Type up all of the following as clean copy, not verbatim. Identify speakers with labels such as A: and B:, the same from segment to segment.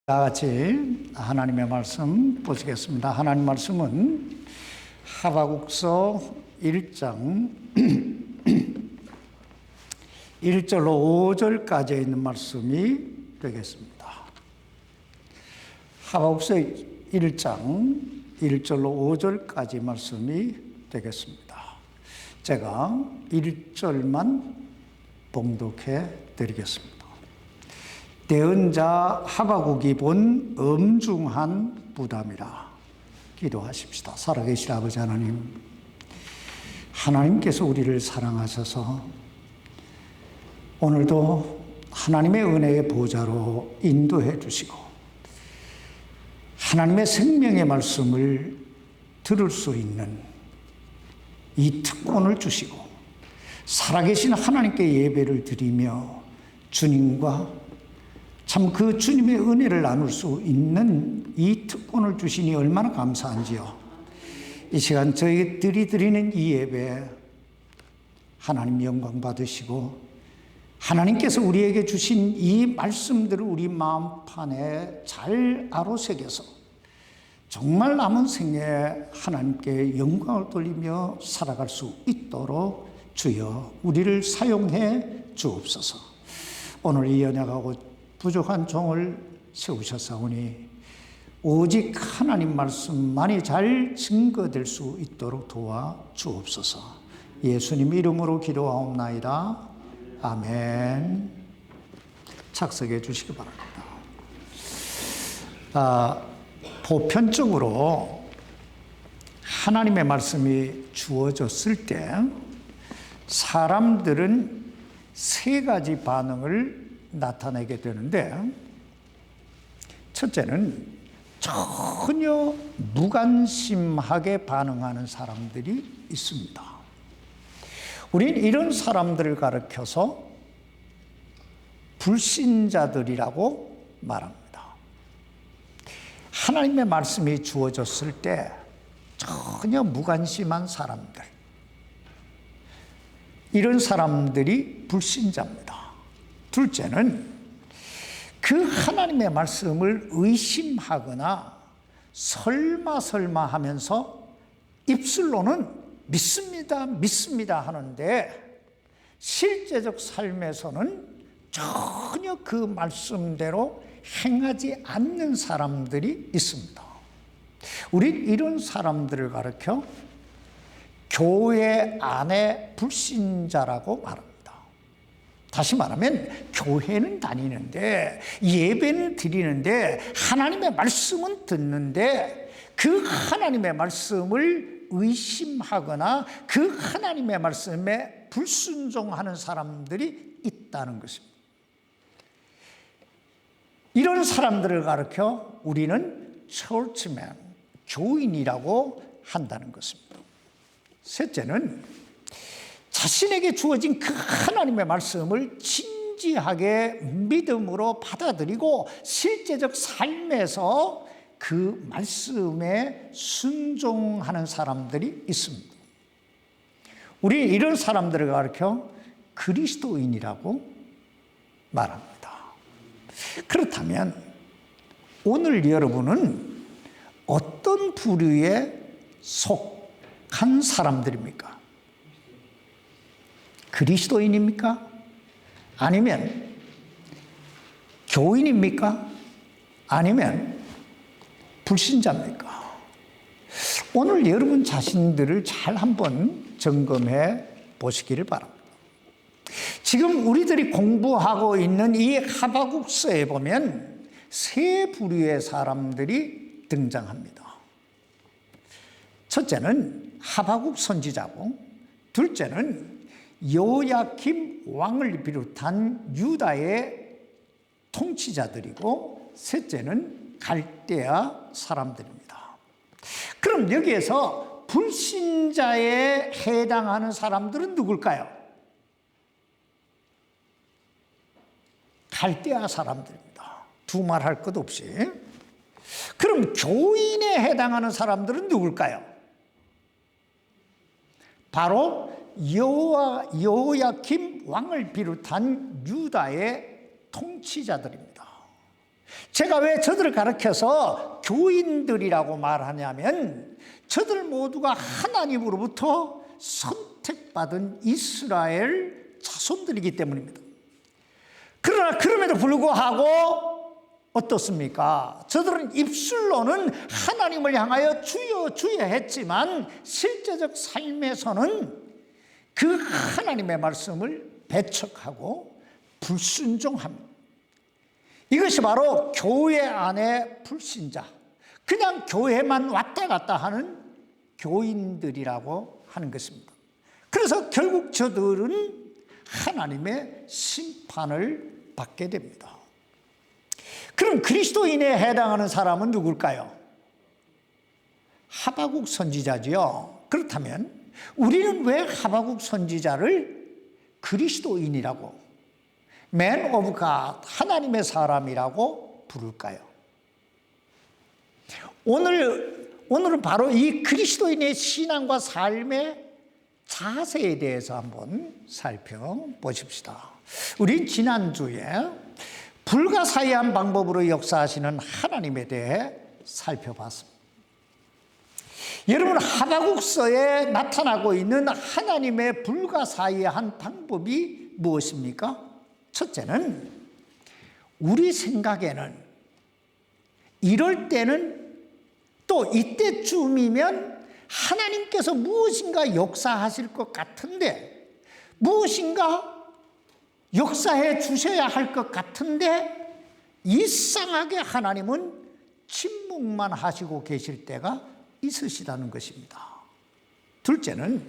A: 다 같이 하나님의 말씀 보시겠습니다. 하나님 말씀은 하바국서 1장 1절로 5절까지 있는 말씀이 되겠습니다. 하바국서 1장 1절로 5절까지 말씀이 되겠습니다. 제가 1절만 봉독해 드리겠습니다. 대언자 하바국이 본 엄중한 부담이라. 기도하십시다. 살아계신 아버지 하나님, 하나님께서 우리를 사랑하셔서 오늘도 하나님의 은혜의 보좌로 인도해 주시고 하나님의 생명의 말씀을 들을 수 있는 이 특권을 주시고 살아계신 하나님께 예배를 드리며 주님과 참 그 주님의 은혜를 나눌 수 있는 이 특권을 주시니 얼마나 감사한지요. 이 시간 저희들이 드리는 이 예배 하나님 영광 받으시고 하나님께서 우리에게 주신 이 말씀들을 우리 마음판에 잘 아로새겨서 정말 남은 생에 하나님께 영광을 돌리며 살아갈 수 있도록 주여 우리를 사용해 주옵소서. 오늘 이 연약하고 부족한 종을 세우셨사오니 오직 하나님 말씀만이 잘 증거될 수 있도록 도와 주옵소서. 예수님 이름으로 기도하옵나이다. 아멘. 착석해 주시기 바랍니다. 보편적으로 하나님의 말씀이 주어졌을 때 사람들은 세 가지 반응을 나타내게 되는데, 첫째는 전혀 무관심하게 반응하는 사람들이 있습니다. 우린 이런 사람들을 가리켜서 불신자들이라고 말합니다. 하나님의 말씀이 주어졌을 때 전혀 무관심한 사람들, 이런 사람들이 불신자입니다. 둘째는 그 하나님의 말씀을 의심하거나 설마 하면서 입술로는 믿습니다, 믿습니다 하는데 실제적 삶에서는 전혀 그 말씀대로 행하지 않는 사람들이 있습니다. 우린 이런 사람들을 가리켜 교회 안의 불신자라고 말합니다. 다시 말하면 교회는 다니는데 예배는 드리는데 하나님의 말씀은 듣는데 그 하나님의 말씀을 의심하거나 그 하나님의 말씀에 불순종하는 사람들이 있다는 것입니다. 이런 사람들을 가리켜 우리는 churchman, 교인이라고 한다는 것입니다. 셋째는 자신에게 주어진 그 하나님의 말씀을 진지하게 믿음으로 받아들이고 실제적 삶에서 그 말씀에 순종하는 사람들이 있습니다. 우리 이런 사람들을 가리켜 그리스도인이라고 말합니다. 그렇다면 오늘 여러분은 어떤 부류에 속한 사람들입니까? 그리스도인입니까? 아니면 교인입니까? 아니면 불신자입니까? 오늘 여러분 자신들을 잘 한번 점검해 보시기를 바랍니다. 지금 우리들이 공부하고 있는 이 하바국서에 보면 세 부류의 사람들이 등장합니다. 첫째는 하바국 선지자고, 둘째는 여호야김 왕을 비롯한 유다의 통치자들이고, 셋째는 갈대아 사람들입니다. 그럼 여기에서 불신자에 해당하는 사람들은 누굴까요? 갈대아 사람들입니다. 두말할 것 없이. 그럼 교인에 해당하는 사람들은 누굴까요? 바로 여호야김 왕을 비롯한 유다의 통치자들입니다. 제가 왜 저들을 가르쳐서 교인들이라고 말하냐면 저들 모두가 하나님으로부터 선택받은 이스라엘 자손들이기 때문입니다. 그러나 그럼에도 불구하고 어떻습니까? 저들은 입술로는 하나님을 향하여 주여 주여 했지만 실제적 삶에서는 그 하나님의 말씀을 배척하고 불순종합니다. 이것이 바로 교회 안의 불신자, 그냥 교회만 왔다 갔다 하는 교인들이라고 하는 것입니다. 그래서 결국 저들은 하나님의 심판을 받게 됩니다. 그럼 그리스도인에 해당하는 사람은 누굴까요? 하박국 선지자지요. 그렇다면 우리는 왜 하박국 선지자를 그리스도인이라고, Man of God, 하나님의 사람이라고 부를까요? 오늘은 바로 이 그리스도인의 신앙과 삶의 자세에 대해서 한번 살펴보십시다. 우린 지난주에 불가사의한 방법으로 역사하시는 하나님에 대해 살펴봤습니다. 여러분, 하박국서에 나타나고 있는 하나님의 불가사의한 방법이 무엇입니까? 첫째는 우리 생각에는 이럴 때는 또 이때쯤이면 하나님께서 무엇인가 역사하실 것 같은데, 무엇인가 역사해 주셔야 할 것 같은데 이상하게 하나님은 침묵만 하시고 계실 때가 있으시다는 것입니다. 둘째는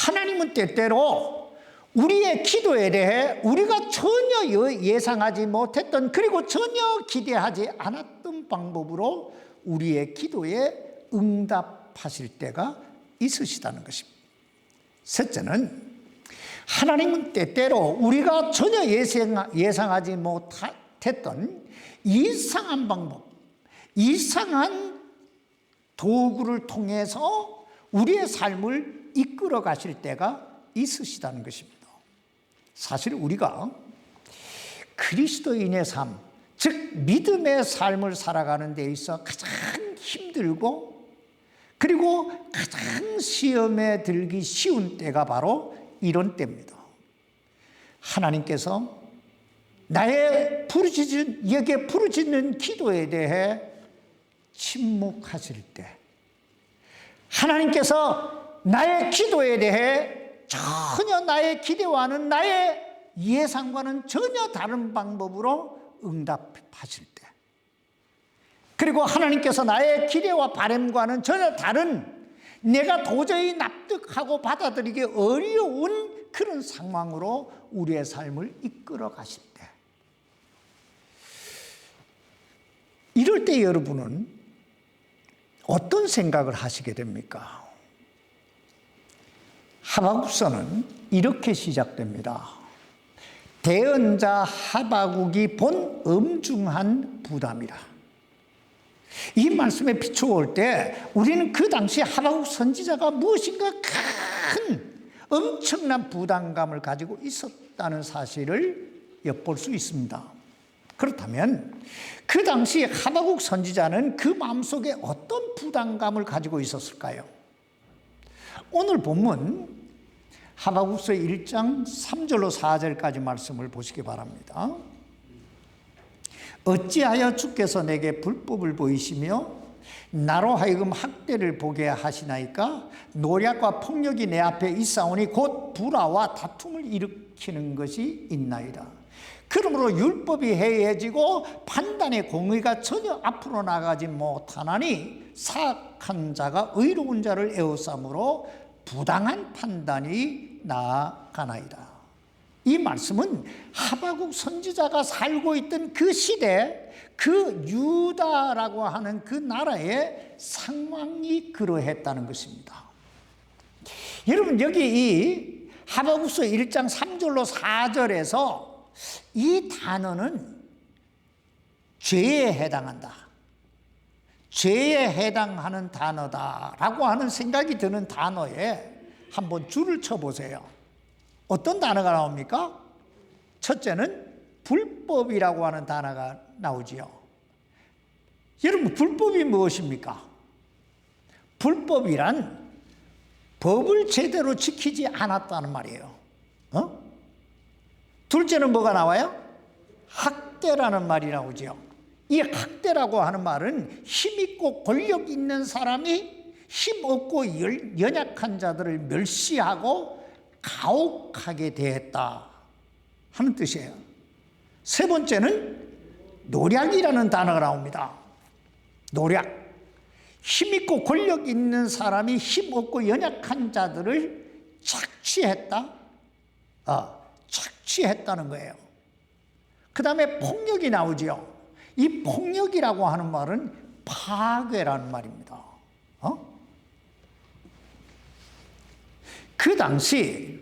A: 하나님은 때때로 우리의 기도에 대해 우리가 전혀 예상하지 못했던, 그리고 전혀 기대하지 않았던 방법으로 우리의 기도에 응답하실 때가 있으시다는 것입니다. 셋째는 하나님은 때때로 우리가 전혀 예상하지 못했던 이상한 방법, 이상한 도구를 통해서 우리의 삶을 이끌어 가실 때가 있으시다는 것입니다. 사실 우리가 그리스도인의 삶, 즉 믿음의 삶을 살아가는 데 있어 가장 힘들고 그리고 가장 시험에 들기 쉬운 때가 바로 이런 때입니다. 하나님께서 나의 여기에 부르짖는 기도에 대해 침묵하실 때, 하나님께서 나의 기도에 대해 전혀 나의 기대와는 나의 예상과는 전혀 다른 방법으로 응답하실 때, 그리고 하나님께서 나의 기대와 바람과는 전혀 다른, 내가 도저히 납득하고 받아들이기 어려운 그런 상황으로 우리의 삶을 이끌어 가실 때, 이럴 때 여러분은 어떤 생각을 하시게 됩니까? 하박국서는 이렇게 시작됩니다. 대언자 하박국이 본 엄중한 부담이라. 이 말씀에 비추어올 때 우리는 그 당시 하박국 선지자가 무엇인가 큰 엄청난 부담감을 가지고 있었다는 사실을 엿볼 수 있습니다. 그렇다면 그 당시 하박국 선지자는 그 마음속에 어떤 부담감을 가지고 있었을까요? 오늘 본문 하박국서 1장 3절로 4절까지 말씀을 보시기 바랍니다. 어찌하여 주께서 내게 불법을 보이시며 나로 하여금 학대를 보게 하시나이까? 노략과 폭력이 내 앞에 있사오니 곧 불화와 다툼을 일으키는 것이 있나이다. 그러므로 율법이 해이해지고 판단의 공의가 전혀 앞으로 나가지 못하나니 사악한 자가 의로운 자를 에워싸므로 부당한 판단이 나아가나이다. 이 말씀은 하박국 선지자가 살고 있던 그 시대, 그 유다라고 하는 그 나라의 상황이 그러했다는 것입니다. 여러분, 여기 이 하박국서 1장 3절로 4절에서 이 단어는 죄에 해당한다, 죄에 해당하는 단어다라고 하는 생각이 드는 단어에 한번 줄을 쳐보세요. 어떤 단어가 나옵니까? 첫째는 불법이라고 하는 단어가 나오지요. 여러분, 불법이 무엇입니까? 불법이란 법을 제대로 지키지 않았다는 말이에요. 둘째는 뭐가 나와요? 학대라는 말이 나오죠. 이 학대라고 하는 말은 힘있고 권력 있는 사람이 힘없고 연약한 자들을 멸시하고 가혹하게 대했다 하는 뜻이에요. 세 번째는 노략이라는 단어가 나옵니다. 노략. 힘있고 권력 있는 사람이 힘없고 연약한 자들을 착취했다? 착취했다는 거예요. 그 다음에 폭력이 나오지요. 이 폭력이라고 하는 말은 파괴라는 말입니다. 그 당시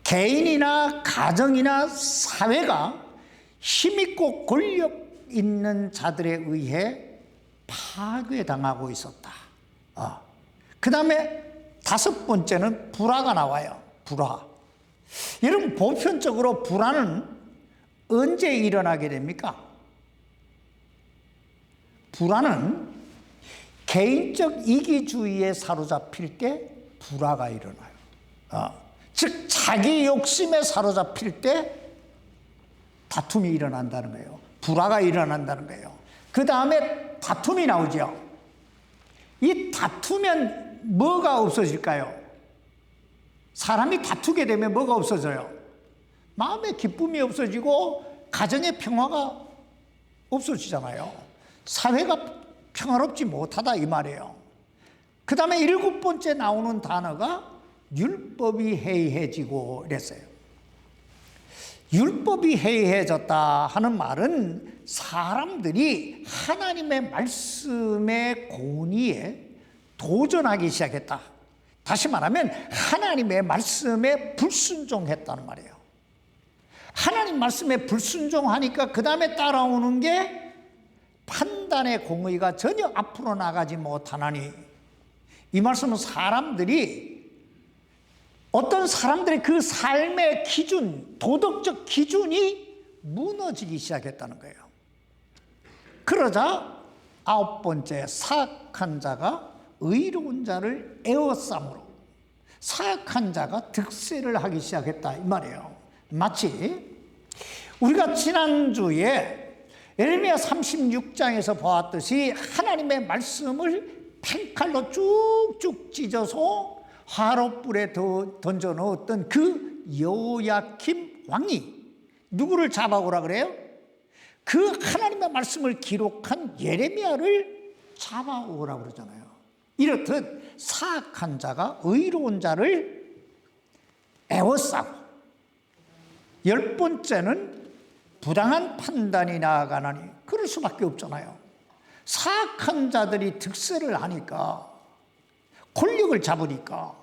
A: 개인이나 가정이나 사회가 힘있고 권력 있는 자들에 의해 파괴당하고 있었다. 그 다음에 다섯 번째는 불화가 나와요. 불화. 여러분, 보편적으로 불화는 언제 일어나게 됩니까? 불화는 개인적 이기주의에 사로잡힐 때 불화가 일어나요. 즉 자기 욕심에 사로잡힐 때 다툼이 일어난다는 거예요. 불화가 일어난다는 거예요. 그 다음에 다툼이 나오죠. 이 다투면 뭐가 없어질까요? 사람이 다투게 되면 뭐가 없어져요? 마음의 기쁨이 없어지고 가정의 평화가 없어지잖아요. 사회가 평화롭지 못하다 이 말이에요. 그 다음에 일곱 번째 나오는 단어가 율법이 해이해지고 이랬어요. 율법이 해이해졌다 하는 말은 사람들이 하나님의 말씀의 권위에 도전하기 시작했다. 다시 말하면 하나님의 말씀에 불순종했다는 말이에요. 하나님 말씀에 불순종하니까 그 다음에 따라오는 게 판단의 공의가 전혀 앞으로 나가지 못하나니, 이 말씀은 사람들이 어떤 사람들의 그 삶의 기준, 도덕적 기준이 무너지기 시작했다는 거예요. 그러자 아홉 번째, 사악한 자가 의로운 자를 에워싸므로 사악한 자가 득세를 하기 시작했다 이 말이에요. 마치 우리가 지난주에 에레미야 36장에서 보았듯이 하나님의 말씀을 펜칼로 쭉쭉 찢어서 화롯불에 던져 넣었던 그 여호야킴 왕이 누구를 잡아오라 그래요? 그 하나님의 말씀을 기록한 예레미야를 잡아오라 그러잖아요. 이렇듯 사악한 자가 의로운 자를 에워싸고, 열 번째는 부당한 판단이 나아가나니, 그럴 수밖에 없잖아요. 사악한 자들이 득세를 하니까, 권력을 잡으니까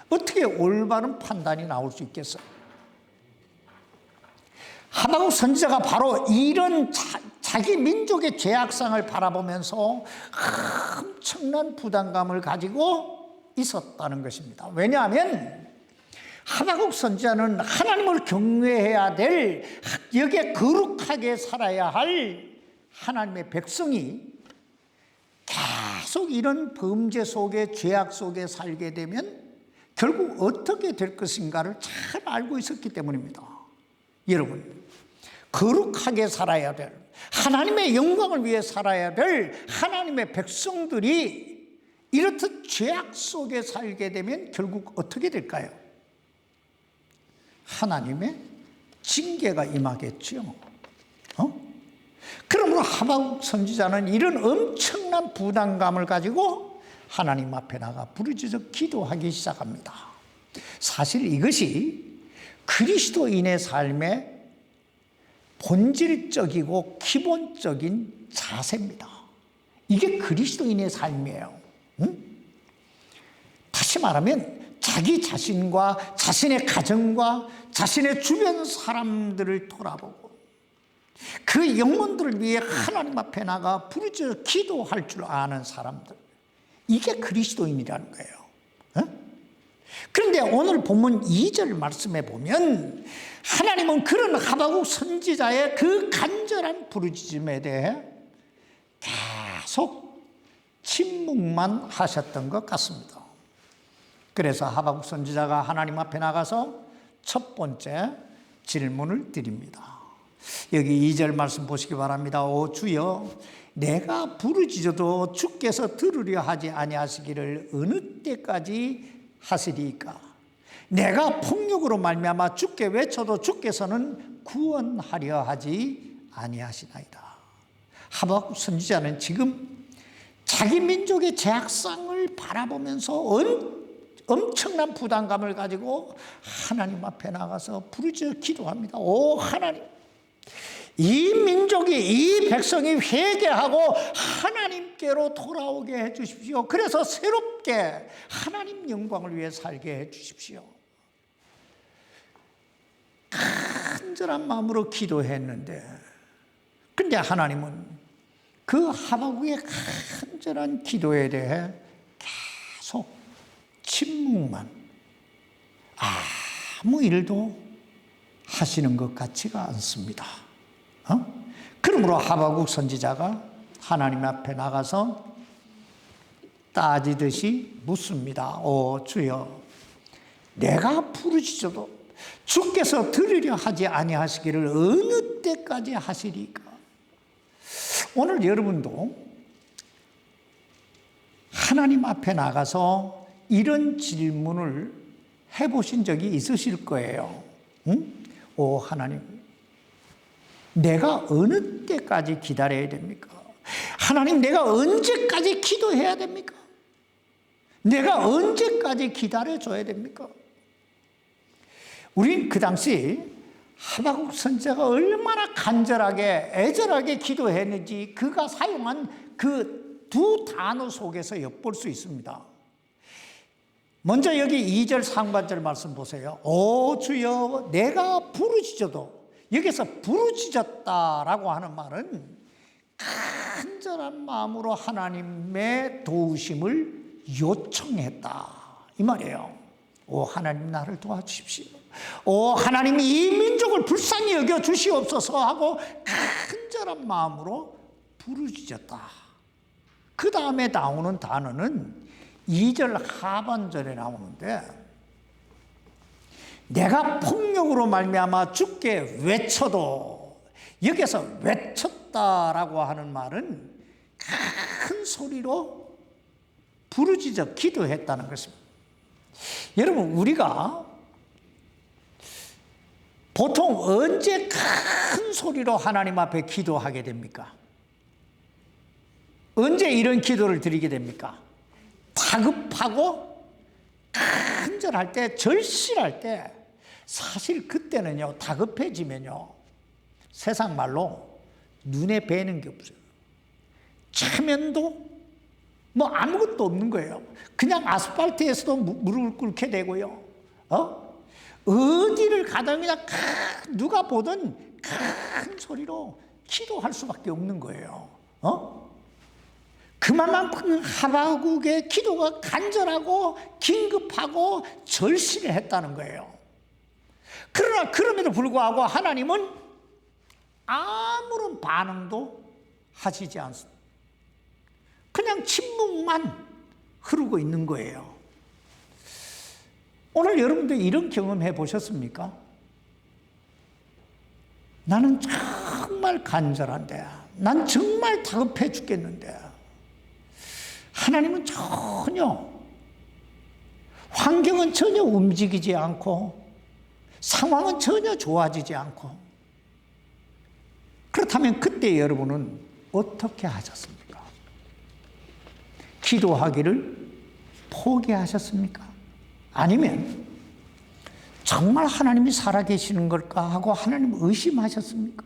A: 어떻게 올바른 판단이 나올 수 있겠어요? 하박국 선지자가 바로 이런 자기 민족의 죄악상을 바라보면서 엄청난 부담감을 가지고 있었다는 것입니다. 왜냐하면 하박국 선지자는 하나님을 경외해야 될, 여기에 거룩하게 살아야 할 하나님의 백성이 계속 이런 범죄 속에, 죄악 속에 살게 되면 결국 어떻게 될 것인가를 잘 알고 있었기 때문입니다. 여러분, 거룩하게 살아야 될, 하나님의 영광을 위해 살아야 될 하나님의 백성들이 이렇듯 죄악 속에 살게 되면 결국 어떻게 될까요? 하나님의 징계가 임하겠죠. 그러므로 하박국 선지자는 이런 엄청난 부담감을 가지고 하나님 앞에 나가 부르짖어 기도하기 시작합니다. 사실 이것이 그리스도인의 삶의 본질적이고 기본적인 자세입니다. 이게 그리스도인의 삶이에요. 다시 말하면 자기 자신과 자신의 가정과 자신의 주변 사람들을 돌아보고 그 영혼들을 위해 하나님 앞에 나가 부르짖어 기도할 줄 아는 사람들, 이게 그리스도인이라는 거예요. 그런데 오늘 본문 2절 말씀에 보면 하나님은 그런 하박국 선지자의 그 간절한 부르짖음에 대해 계속 침묵만 하셨던 것 같습니다. 그래서 하박국 선지자가 하나님 앞에 나가서 첫 번째 질문을 드립니다. 여기 2절 말씀 보시기 바랍니다. 오 주여, 내가 부르짖어도 주께서 들으려 하지 아니하시기를 어느 때까지 하시리이까? 내가 폭력으로 말미암아 주께 외쳐도 주께서는 구원하려 하지 아니하시나이다. 하박국 선지자는 지금 자기 민족의 재앙상을 바라보면서 엄청난 부담감을 가지고 하나님 앞에 나가서 부르짖어 기도합니다. 오 하나님, 이 민족이, 이 백성이 회개하고 하나님께로 돌아오게 해주십시오. 그래서 새롭게 하나님 영광을 위해 살게 해주십시오. 간절한 마음으로 기도했는데, 근데 하나님은 그 하박국의 간절한 기도에 대해 계속 침묵만, 아무 일도 하시는 것 같지가 않습니다. 그러므로 하박국 선지자가 하나님 앞에 나가서 따지듯이 묻습니다. 오 주여, 내가 부르짖어도 주께서 들으려 하지 아니하시기를 어느 때까지 하시리까? 오늘 여러분도 하나님 앞에 나가서 이런 질문을 해보신 적이 있으실 거예요. 응? 오 하나님, 내가 어느 때까지 기다려야 됩니까? 하나님, 내가 언제까지 기도해야 됩니까? 내가 언제까지 기다려줘야 됩니까? 우린 그 당시 하박국 선지자가 얼마나 간절하게 애절하게 기도했는지 그가 사용한 그 두 단어 속에서 엿볼 수 있습니다. 먼저 여기 2절 상반절 말씀 보세요. 오 주여, 내가 부르짖어도, 여기서 부르짖었다라고 하는 말은 간절한 마음으로 하나님의 도우심을 요청했다 이 말이에요. 오 하나님, 나를 도와주십시오. 오 하나님, 이 민족을 불쌍히 여겨 주시옵소서 하고 간절한 마음으로 부르짖었다. 그 다음에 나오는 단어는 2절 하반절에 나오는데, 내가 폭력으로 말미암아 주께 외쳐도, 여기서 외쳤다라고 하는 말은 큰 소리로 부르짖어 기도했다는 것입니다. 여러분, 우리가 보통 언제 큰 소리로 하나님 앞에 기도하게 됩니까? 언제 이런 기도를 드리게 됩니까? 다급하고 간절할 때, 절실할 때. 사실 그때는요, 다급해지면요, 세상 말로 눈에 뵈는 게 없어요. 차면도 뭐 아무것도 없는 거예요. 그냥 아스팔트에서도 무릎을 꿇게 되고요. 어디를 가든 그냥 누가 보든 큰 소리로 기도할 수밖에 없는 거예요. 그만큼 하박국의 기도가 간절하고 긴급하고 절실했다는 거예요. 그러나 그럼에도 불구하고 하나님은 아무런 반응도 하시지 않습니다. 그냥 침묵만 흐르고 있는 거예요. 오늘 여러분들 이런 경험해 보셨습니까? 나는 정말 간절한데, 난 정말 다급해 죽겠는데, 하나님은 전혀, 환경은 전혀 움직이지 않고 상황은 전혀 좋아지지 않고, 그렇다면 그때 여러분은 어떻게 하셨습니까? 기도하기를 포기하셨습니까? 아니면 정말 하나님이 살아계시는 걸까 하고 하나님을 의심하셨습니까?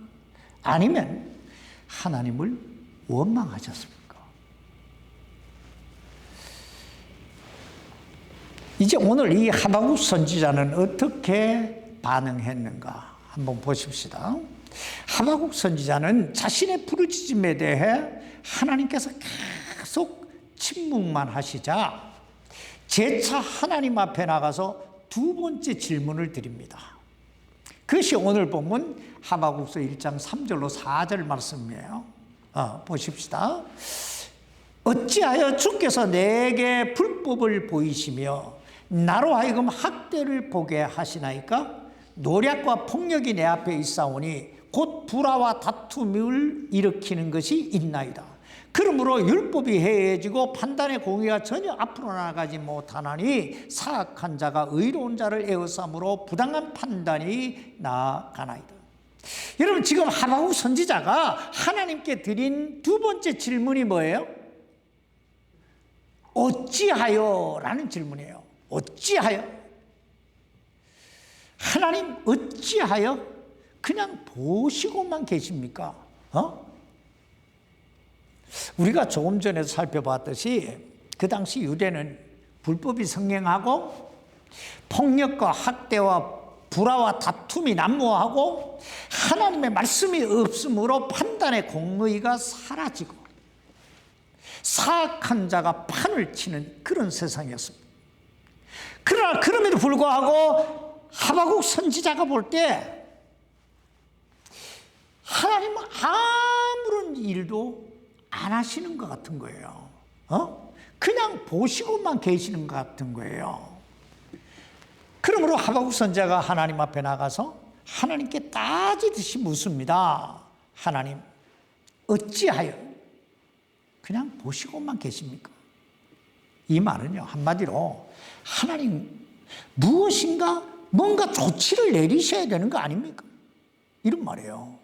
A: 아니면 하나님을 원망하셨습니까? 이제 오늘 이 하박국 선지자는 어떻게 반응했는가 한번 보십시다. 하박국 선지자는 자신의 부르짖음에 대해 하나님께서 계속 침묵만 하시자 재차 하나님 앞에 나가서 두 번째 질문을 드립니다. 그것이 오늘 본문 하박국서 1장 3절로 4절 말씀이에요. 보십시다. 어찌하여 주께서 내게 불법을 보이시며 나로 하여금 학대를 보게 하시나이까? 노략과 폭력이 내 앞에 있사오니 곧 불화와 다툼을 일으키는 것이 있나이다. 그러므로 율법이 해해지고 판단의 공의가 전혀 앞으로 나가지 못하나니 사악한 자가 의로운 자를 에워싸므로 부당한 판단이 나아가나이다. 여러분, 지금 하박국 선지자가 하나님께 드린 두 번째 질문이 뭐예요? 어찌하여? 라는 질문이에요. 어찌하여? 하나님 어찌하여 그냥 보시고만 계십니까? 우리가 조금 전에 살펴봤듯이 그 당시 유대는 불법이 성행하고 폭력과 학대와 불화와 다툼이 난무하고 하나님의 말씀이 없으므로 판단의 공의가 사라지고 사악한 자가 판을 치는 그런 세상이었습니다. 그러나 그럼에도 불구하고 하박국 선지자가 볼 때 하나님은 아무런 일도 안 하시는 것 같은 거예요. 그냥 보시고만 계시는 것 같은 거예요. 그러므로 하박국 선지자가 하나님 앞에 나가서 하나님께 따지듯이 묻습니다. 하나님, 어찌하여 그냥 보시고만 계십니까? 이 말은요, 한마디로 하나님 무엇인가 뭔가 조치를 내리셔야 되는 거 아닙니까? 이런 말이에요.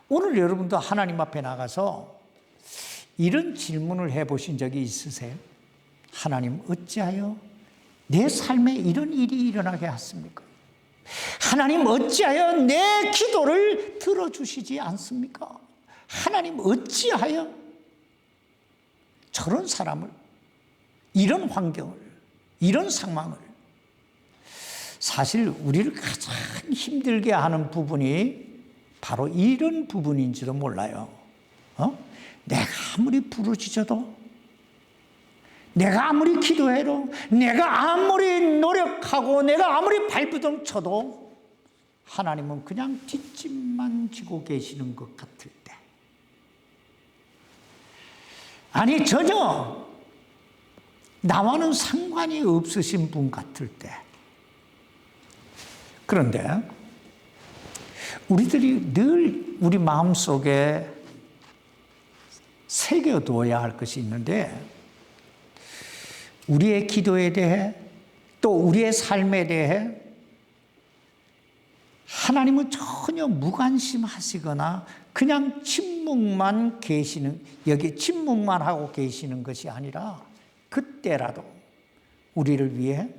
A: 오늘 여러분도 하나님 앞에 나가서 이런 질문을 해보신 적이 있으세요? 하나님, 어찌하여 내 삶에 이런 일이 일어나게 하십니까? 하나님, 어찌하여 내 기도를 들어주시지 않습니까? 하나님, 어찌하여 저런 사람을, 이런 환경을, 이런 상황을, 사실 우리를 가장 힘들게 하는 부분이 바로 이런 부분인지도 몰라요. 내가 아무리 부르짖어도, 내가 아무리 기도해도, 내가 아무리 노력하고, 내가 아무리 발부둥 쳐도 하나님은 그냥 뒷짐만 지고 계시는 것 같을 때, 아니 전혀 나와는 상관이 없으신 분 같을 때, 그런데 우리들이 늘 우리 마음속에 새겨둬야 할 것이 있는데, 우리의 기도에 대해 또 우리의 삶에 대해 하나님은 전혀 무관심하시거나 그냥 침묵만 계시는, 여기 침묵만 하고 계시는 것이 아니라 그때라도 우리를 위해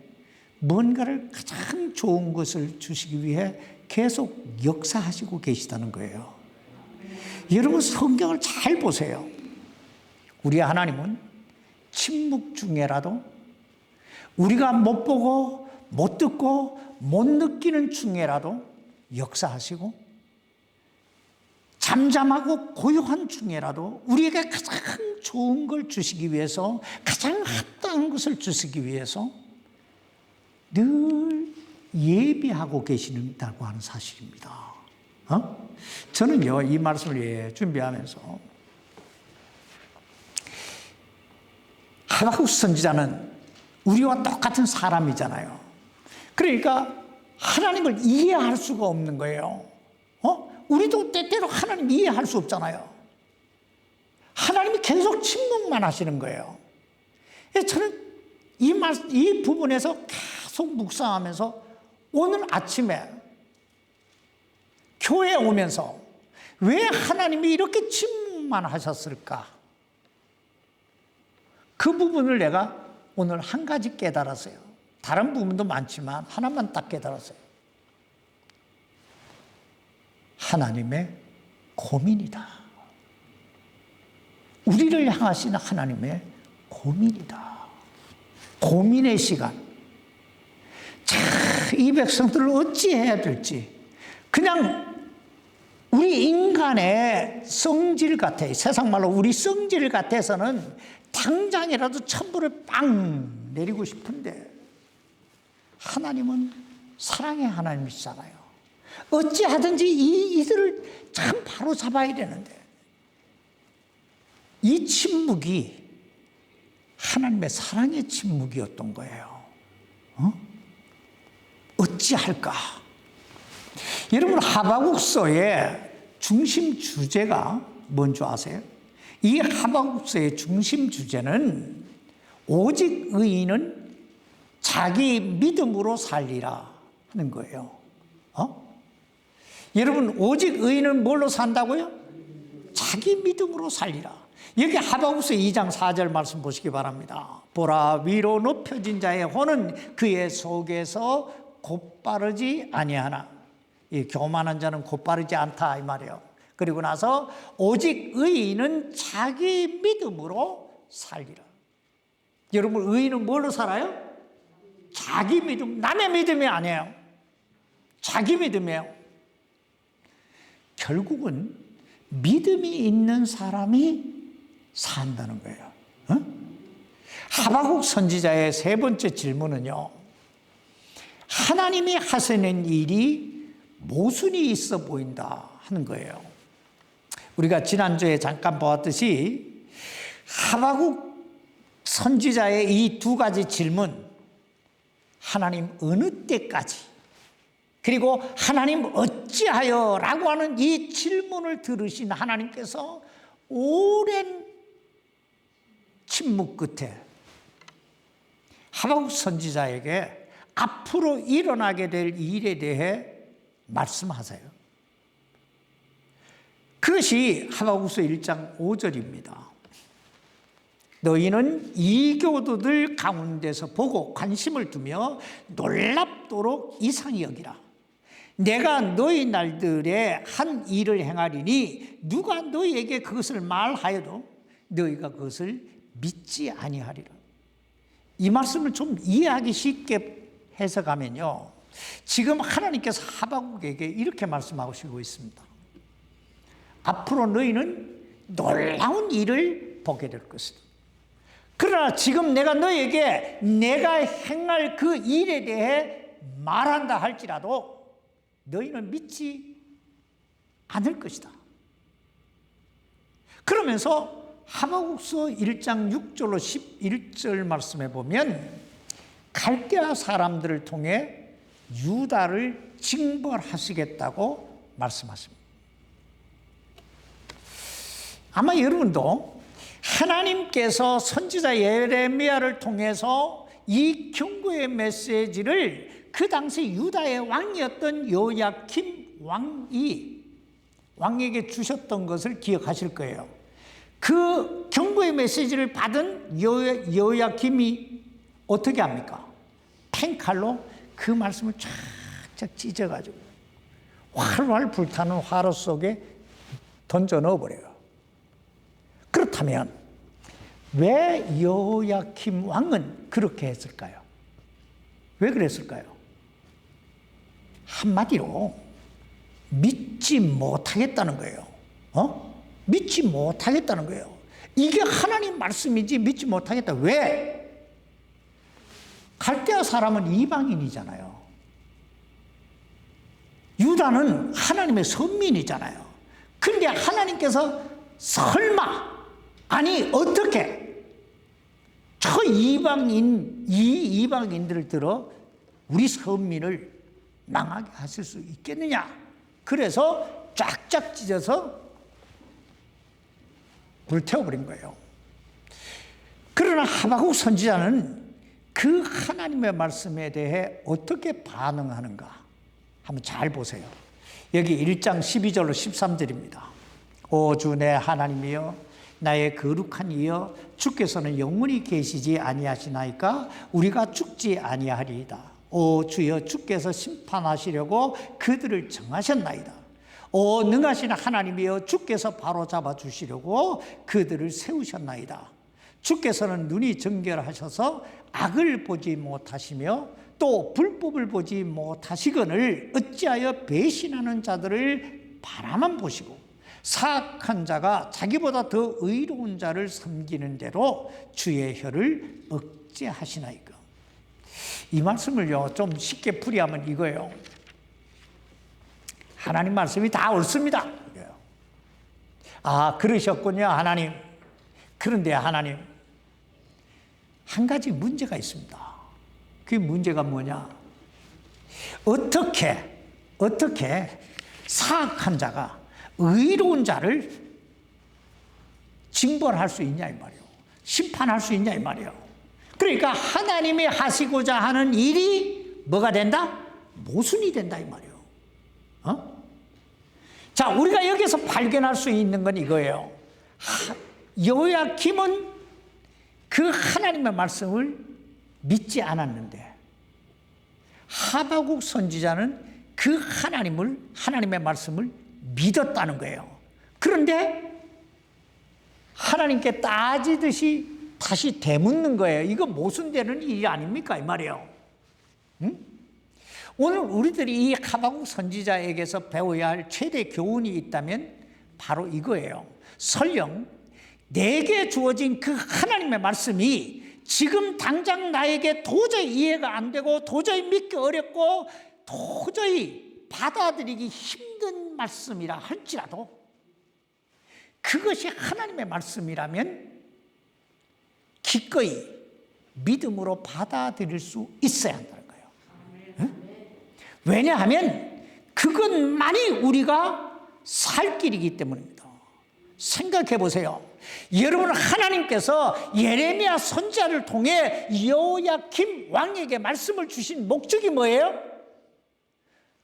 A: 뭔가를 가장 좋은 것을 주시기 위해 계속 역사하시고 계시다는 거예요. 여러분, 성경을 잘 보세요. 우리 하나님은 침묵 중에라도, 우리가 못 보고 못 듣고 못 느끼는 중에라도 역사하시고, 잠잠하고 고요한 중에라도 우리에게 가장 좋은 걸 주시기 위해서, 가장 합당한 것을 주시기 위해서 늘 예비하고 계신다고 하는 사실입니다. 저는요, 이 말씀을 준비하면서 하박국 선지자는 우리와 똑같은 사람이잖아요. 그러니까 하나님을 이해할 수가 없는 거예요. 우리도 때때로 하나님 이해할 수 없잖아요. 하나님이 계속 침묵만 하시는 거예요. 저는 이 부분에서 계속 묵상하면서 오늘 아침에 교회에 오면서 왜 하나님이 이렇게 침묵만 하셨을까? 그 부분을 내가 오늘 한 가지 깨달았어요. 다른 부분도 많지만 하나만 딱 깨달았어요. 하나님의 고민이다. 우리를 향하신 하나님의 고민이다. 고민의 시간. 이 백성들을 어찌해야 될지, 그냥 우리 인간의 성질 같아, 세상 말로 우리 성질 같아서는 당장이라도 천부를 빵 내리고 싶은데, 하나님은 사랑의 하나님이시잖아요. 어찌하든지 이들을 참 바로 잡아야 되는데, 이 침묵이 하나님의 사랑의 침묵이었던 거예요. 어찌할까? 여러분, 하박국서의 중심 주제가 뭔 줄 아세요? 이 하박국서의 중심 주제는 오직 의인은 자기 믿음으로 살리라 하는 거예요. 여러분, 오직 의인은 뭘로 산다고요? 자기 믿음으로 살리라. 여기 하박국서 2장 4절 말씀 보시기 바랍니다. 보라, 위로 높여진 자의 혼은 그의 속에서 곧바르지 아니하나. 이 교만한 자는 곧바르지 않다 이 말이에요. 그리고 나서 오직 의인은 자기 믿음으로 살리라. 여러분, 의인은 뭘로 살아요? 자기 믿음, 남의 믿음이 아니에요. 자기 믿음이에요. 결국은 믿음이 있는 사람이 산다는 거예요. 하박국 선지자의 세 번째 질문은요, 하나님이 하시는 일이 모순이 있어 보인다 하는 거예요. 우리가 지난주에 잠깐 보았듯이 하박국 선지자의 이 두 가지 질문, 하나님 어느 때까지, 그리고 하나님 어찌하여 라고 하는 이 질문을 들으신 하나님께서 오랜 침묵 끝에 하박국 선지자에게 앞으로 일어나게 될 일에 대해 말씀하세요. 그것이 하박국서 1장 5절입니다. 너희는 이교도들 가운데서 보고 관심을 두며 놀랍도록 이상히 여기라. 내가 너희 날들에 한 일을 행하리니 누가 너희에게 그것을 말하여도 너희가 그것을 믿지 아니하리라. 이 말씀을 좀 이해하기 쉽게 해석하면요, 지금 하나님께서 하박국에게 이렇게 말씀하시고 있습니다. 앞으로 너희는 놀라운 일을 보게 될 것이다. 그러나 지금 내가 너희에게 내가 행할 그 일에 대해 말한다 할지라도 너희는 믿지 않을 것이다. 그러면서 하박국서 1장 6절로 11절 말씀에 보면 갈대아 사람들을 통해 유다를 징벌하시겠다고 말씀하십니다. 아마 여러분도 하나님께서 선지자 예레미야를 통해서 이 경고의 메시지를 그 당시 유다의 왕이었던 요야킴 왕에게 주셨던 것을 기억하실 거예요. 그 경고의 메시지를 받은 요야킴이 어떻게 합니까? 펜칼로 그 말씀을 쫙쫙 찢어가지고 활활 불타는 화로 속에 던져 넣어버려요. 그렇다면 왜 요야킴 왕은 그렇게 했을까요? 왜 그랬을까요? 한마디로 믿지 못하겠다는 거예요. 믿지 못하겠다는 거예요. 이게 하나님 말씀이지 믿지 못하겠다. 왜? 갈대아 사람은 이방인이잖아요. 유다는 하나님의 선민이잖아요. 근데 하나님께서 설마, 아니 어떻게 저 이방인들을 들어 우리 선민을 망하게 하실 수 있겠느냐? 그래서 쫙쫙 찢어서 불태워버린 거예요. 그러나 하박국 선지자는 그 하나님의 말씀에 대해 어떻게 반응하는가 한번 잘 보세요. 여기 1장 12절로 13절입니다. 오 주 내 하나님이여, 나의 거룩한 이여, 주께서는 영원히 계시지 아니하시나이까? 우리가 죽지 아니하리이다. 오 주여, 주께서 심판하시려고 그들을 정하셨나이다. 오 능하신 하나님이여, 주께서 바로잡아 주시려고 그들을 세우셨나이다. 주께서는 눈이 정결하셔서 악을 보지 못하시며 또 불법을 보지 못하시거늘 어찌하여 배신하는 자들을 바라만 보시고 사악한 자가 자기보다 더 의로운 자를 섬기는 대로 주의 혀를 억제하시나이까? 이 말씀을요 좀 쉽게 풀이하면 이거예요. 하나님 말씀이 다 옳습니다. 아, 그러셨군요, 하나님. 그런데 하나님, 한 가지 문제가 있습니다. 그 문제가 뭐냐? 어떻게 사악한 자가 의로운 자를 징벌할 수 있냐 이 말이에요. 심판할 수 있냐 이 말이에요. 그러니까 하나님이 하시고자 하는 일이 뭐가 된다? 모순이 된다 이 말이에요. 자, 우리가 여기서 발견할 수 있는 건 이거예요. 여호야김은 그 하나님의 말씀을 믿지 않았는데 하박국 선지자는 그 하나님의 말씀을 믿었다는 거예요. 그런데 하나님께 따지듯이 다시 되묻는 거예요. 이거 모순되는 일이 아닙니까? 이 말이에요. 응? 오늘 우리들이 이 하박국 선지자에게서 배워야 할 최대 교훈이 있다면 바로 이거예요. 설령 내게 주어진 그 하나님의 말씀이 지금 당장 나에게 도저히 이해가 안 되고 도저히 믿기 어렵고 도저히 받아들이기 힘든 말씀이라 할지라도 그것이 하나님의 말씀이라면 기꺼이 믿음으로 받아들일 수 있어야 한다는 거예요. 응? 왜냐하면 그것만이 우리가 살 길이기 때문입니다. 생각해 보세요. 여러분, 하나님께서 예레미야 선지자를 통해 여호야김 왕에게 말씀을 주신 목적이 뭐예요?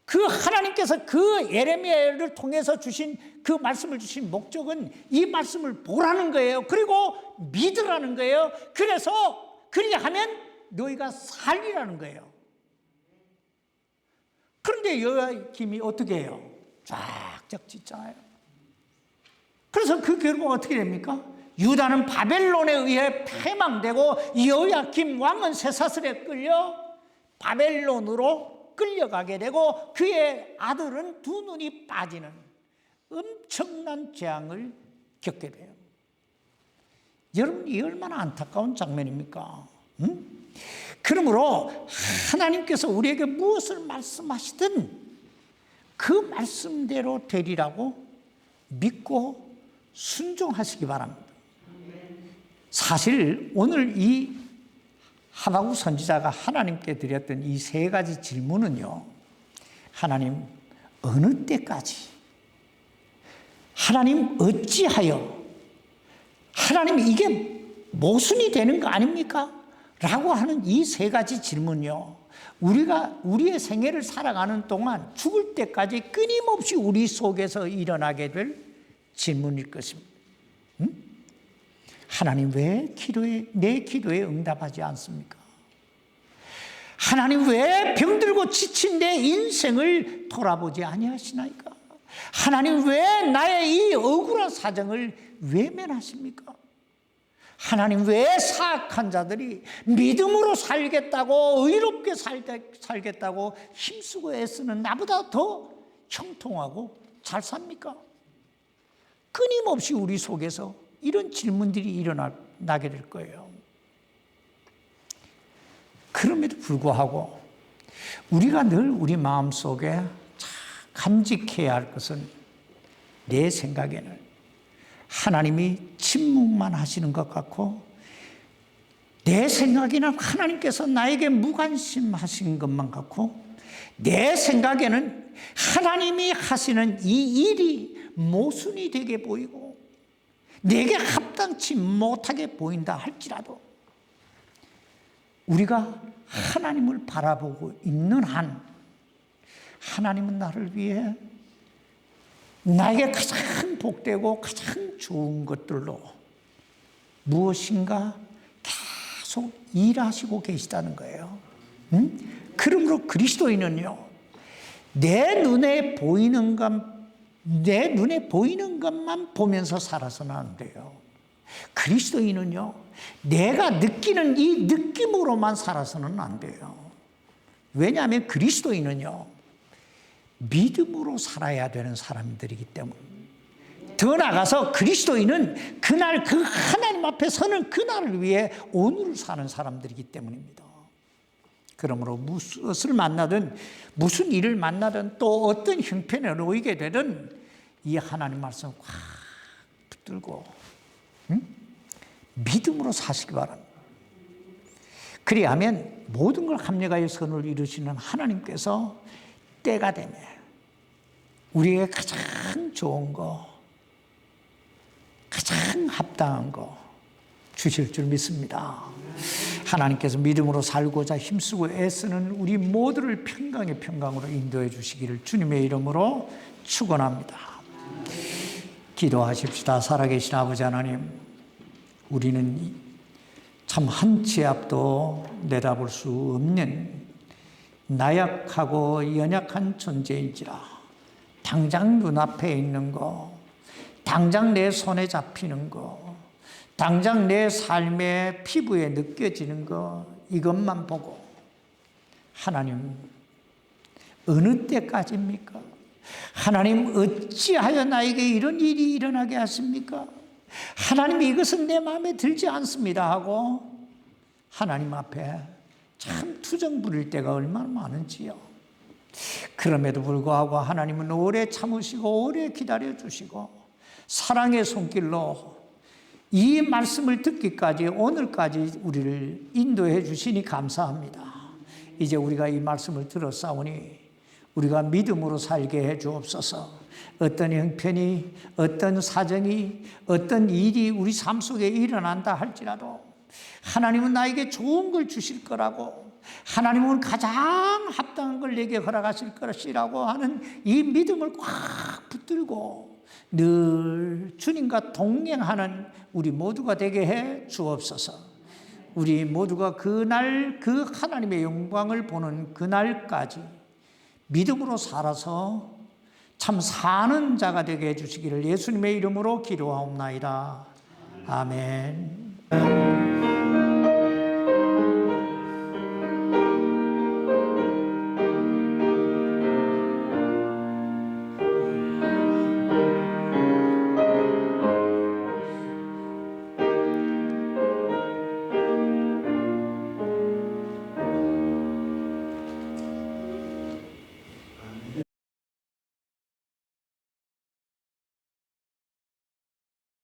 A: 그 하나님께서 그 예레미야를 통해서 주신 그 말씀을 주신 목적은 이 말씀을 보라는 거예요. 그리고 믿으라는 거예요. 그래서 그리하면 너희가 살리라는 거예요. 그런데 여호야김이 어떻게 해요? 쫙쫙 짖잖아요. 그래서 그 결과가 어떻게 됩니까? 유다는 바벨론에 의해 패망되고 여호야김 왕은 쇠사슬에 끌려 바벨론으로 끌려가게 되고 그의 아들은 두 눈이 빠지는 엄청난 재앙을 겪게 돼요. 여러분, 이 얼마나 안타까운 장면입니까? 응? 그러므로 하나님께서 우리에게 무엇을 말씀하시든 그 말씀대로 되리라고 믿고 순종하시기 바랍니다. 사실 오늘 이 하박국 선지자가 하나님께 드렸던 이 세 가지 질문은요, 하나님 어느 때까지, 하나님 어찌하여, 하나님 이게 모순이 되는 거 아닙니까? 라고 하는 이 세 가지 질문요, 우리가 우리의 생애를 살아가는 동안 죽을 때까지 끊임없이 우리 속에서 일어나게 될 질문일 것입니다. 응? 하나님 왜 내 기도에 응답하지 않습니까? 하나님 왜 병들고 지친 내 인생을 돌아보지 아니하시나이까? 하나님 왜 나의 이 억울한 사정을 외면하십니까? 하나님 왜 사악한 자들이 믿음으로 살겠다고 의롭게 살겠다고 힘쓰고 애쓰는 나보다 더 형통하고 잘 삽니까? 끊임없이 우리 속에서 이런 질문들이 일어나게 될 거예요. 그럼에도 불구하고 우리가 늘 우리 마음속에 간직해야 할 것은, 내 생각에는 하나님이 침묵만 하시는 것 같고, 내 생각에는 하나님께서 나에게 무관심하신 것만 같고, 내 생각에는 하나님이 하시는 이 일이 모순이 되게 보이고 내게 합당치 못하게 보인다 할지라도 우리가 하나님을 바라보고 있는 한 하나님은 나를 위해 나에게 가장 복되고 가장 좋은 것들로 무엇인가 계속 일하시고 계시다는 거예요. 응? 그러므로 그리스도인은요, 내 눈에 보이는 것만 보면서 살아서는 안 돼요. 그리스도인은요, 내가 느끼는 이 느낌으로만 살아서는 안 돼요. 왜냐하면 그리스도인은요, 믿음으로 살아야 되는 사람들이기 때문에. 더 나아가서 그리스도인은 그날 그 하나님 앞에 서는 그날을 위해 오늘을 사는 사람들이기 때문입니다. 그러므로 무엇을 만나든 무슨 일을 만나든 또 어떤 형편에 놓이게 되든 이 하나님 말씀을 꽉 붙들고 믿음으로 사시기 바랍니다. 그리하면 모든 걸 합력하여 선을 이루시는 하나님께서 때가 되면 우리에게 가장 좋은 거, 가장 합당한 거 주실 줄 믿습니다. 하나님께서 믿음으로 살고자 힘쓰고 애쓰는 우리 모두를 평강의 평강으로 인도해 주시기를 주님의 이름으로 축원합니다. 기도하십시다. 살아계신 아버지 하나님, 우리는 참 한 치 앞도 내다볼 수 없는 나약하고 연약한 존재인지라 당장 눈앞에 있는 거, 당장 내 손에 잡히는 거, 당장 내 삶의 피부에 느껴지는 거, 이것만 보고 하나님 어느 때까지입니까? 하나님 어찌하여 나에게 이런 일이 일어나게 하십니까? 하나님 이것은 내 마음에 들지 않습니다 하고 하나님 앞에 참 투정 부릴 때가 얼마나 많은지요. 그럼에도 불구하고 하나님은 오래 참으시고 오래 기다려 주시고 사랑의 손길로 이 말씀을 듣기까지 오늘까지 우리를 인도해 주시니 감사합니다. 이제 우리가 이 말씀을 들었사오니 우리가 믿음으로 살게 해 주옵소서. 어떤 형편이, 어떤 사정이, 어떤 일이 우리 삶 속에 일어난다 할지라도 하나님은 나에게 좋은 걸 주실 거라고, 하나님은 가장 합당한 걸 내게 허락하실 것이라고 하는 이 믿음을 꽉 붙들고 늘 주님과 동행하는 우리 모두가 되게 해 주옵소서. 우리 모두가 그날 그 하나님의 영광을 보는 그날까지 믿음으로 살아서 참 사는 자가 되게 해 주시기를 예수님의 이름으로 기도하옵나이다. 아멘.